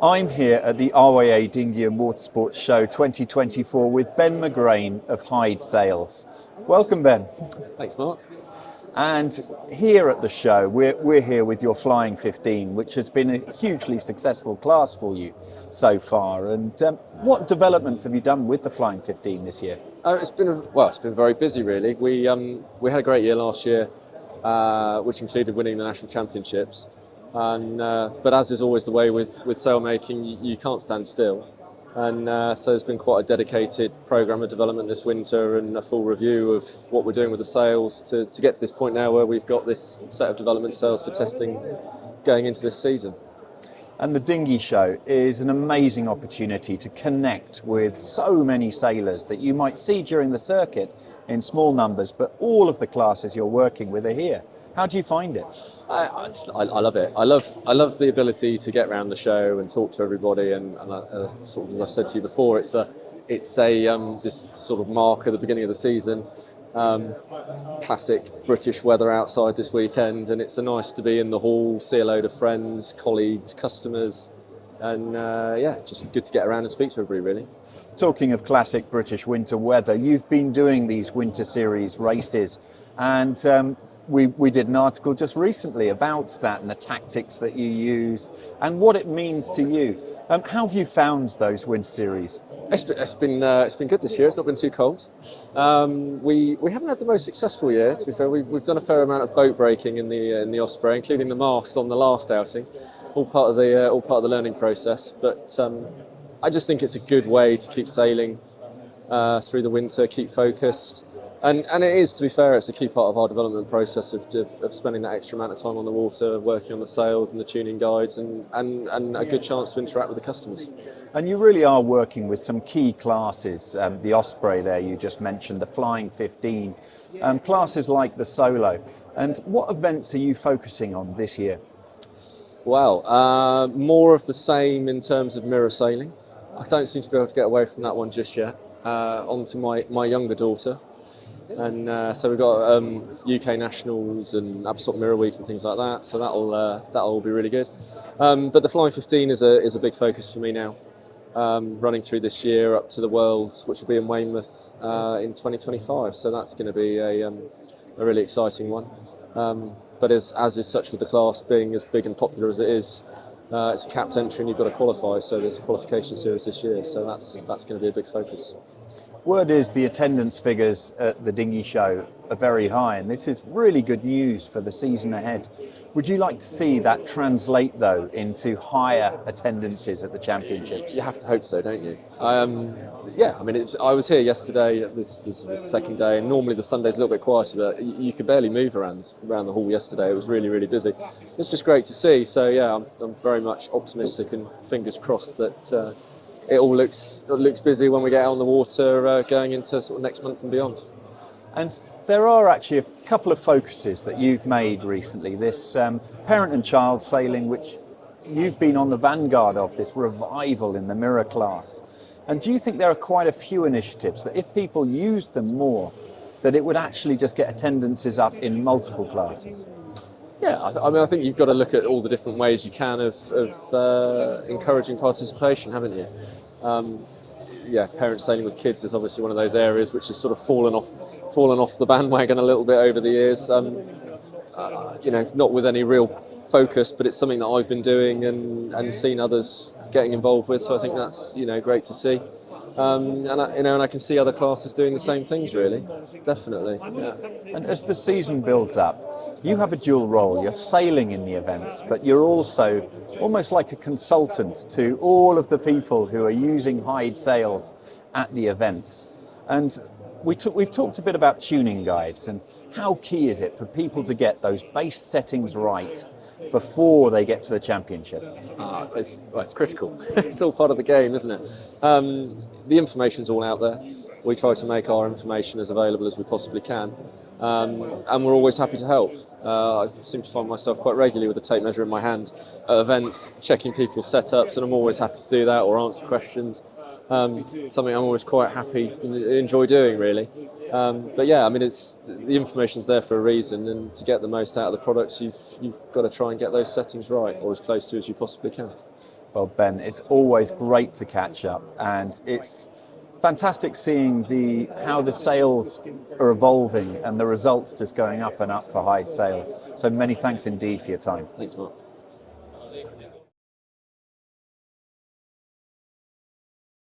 I'm here at the RYA Dinghy Watersports Show 2024 with Ben McGrane of Hyde Sails. Welcome, Ben. Thanks, Mark. And here at the show, we're here with your Flying 15, which has been a hugely successful class for you so far. And what developments have you done with the Flying 15 this year? It's been very busy, really. We had a great year last year, which included winning the national championships. And but as is always the way with sail making, you can't stand still. And so there's been quite a dedicated programme of development this winter and a full review of what we're doing with the sails to get to this point now where we've got this set of development sails for testing going into this season. And the Dinghy Show is an amazing opportunity to connect with so many sailors that you might see during the circuit in small numbers, but all of the classes you're working with are here. How do you find it? I love it. I love the ability to get around the show and talk to everybody. And sort of, as I've said to you before, it's this sort of mark at the beginning of the season. Classic British weather outside this weekend, and it's nice to be in the hall, see a load of friends, colleagues, customers, and just good to get around and speak to everybody, really. Talking of classic British winter weather, you've been doing these winter series races, and we did an article just recently about that and the tactics that you use and what it means to you. How have you found those winter series? It's been good this year. It's not been too cold. We haven't had the most successful year, to be fair. We've done a fair amount of boat breaking in the Osprey, including the mast on the last outing. All part of the learning process. But I just think it's a good way to keep sailing through the winter, keep focused. And it is, to be fair, it's a key part of our development process of spending that extra amount of time on the water, working on the sails and the tuning guides, and a good chance to interact with the customers. And you really are working with some key classes, the Osprey there you just mentioned, the Flying 15, classes like the Solo. And what events are you focusing on this year? Well, more of the same in terms of mirror sailing. I don't seem to be able to get away from that one just yet. On to my younger daughter. And so we've got UK Nationals and Absolute Mirror Week and things like that. So that'll be really good. But the Flying 15 is a big focus for me now. Running through this year up to the Worlds, which will be in Weymouth in 2025. So that's going to be a really exciting one. But as is such with the class being as big and popular as it is, it's a capped entry and you've got to qualify. So there's a qualification series this year. So that's going to be a big focus. Word is the attendance figures at the Dinghy Show are very high, and this is really good news for the season ahead. Would you like to see that translate, though, into higher attendances at the championships? You have to hope so, don't you? I mean, I was here yesterday. This was the second day, and normally the Sunday's a little bit quieter, but you could barely move around the hall yesterday. It was really, really busy. It's just great to see. So yeah, I'm very much optimistic and fingers crossed that it all looks busy when we get out on the water going into sort of next month and beyond. And there are actually a couple of focuses that you've made recently. This parent and child sailing, which you've been on the vanguard of, this revival in the mirror class. And do you think there are quite a few initiatives that if people used them more, that it would actually just get attendances up in multiple classes? Yeah, I think you've got to look at all the different ways you can of encouraging participation, haven't you? Parent sailing with kids is obviously one of those areas which has sort of fallen off the bandwagon a little bit over the years. Not with any real focus, but it's something that I've been doing and seen others getting involved with. So I think that's great to see. And I can see other classes doing the same things. Really, definitely. Yeah. And as the season builds up, you have a dual role. You're sailing in the events, but you're also almost like a consultant to all of the people who are using Hyde Sails at the events. And we've talked a bit about tuning guides and how key is it for people to get those base settings right before they get to the championship? It's critical. It's all part of the game, isn't it? The information's all out there. We try to make our information as available as we possibly can. And we're always happy to help. I seem to find myself quite regularly with a tape measure in my hand at events, checking people's setups, and I'm always happy to do that or answer questions. Something I'm always quite happy and enjoy doing, really. But yeah, I mean, the information's there for a reason, and to get the most out of the products, you've got to try and get those settings right, or as close to as you possibly can. Well, Ben, it's always great to catch up, and it's fantastic seeing how the sails are evolving and the results just going up and up for Hyde Sails. So many thanks indeed for your time. Thanks, Mark.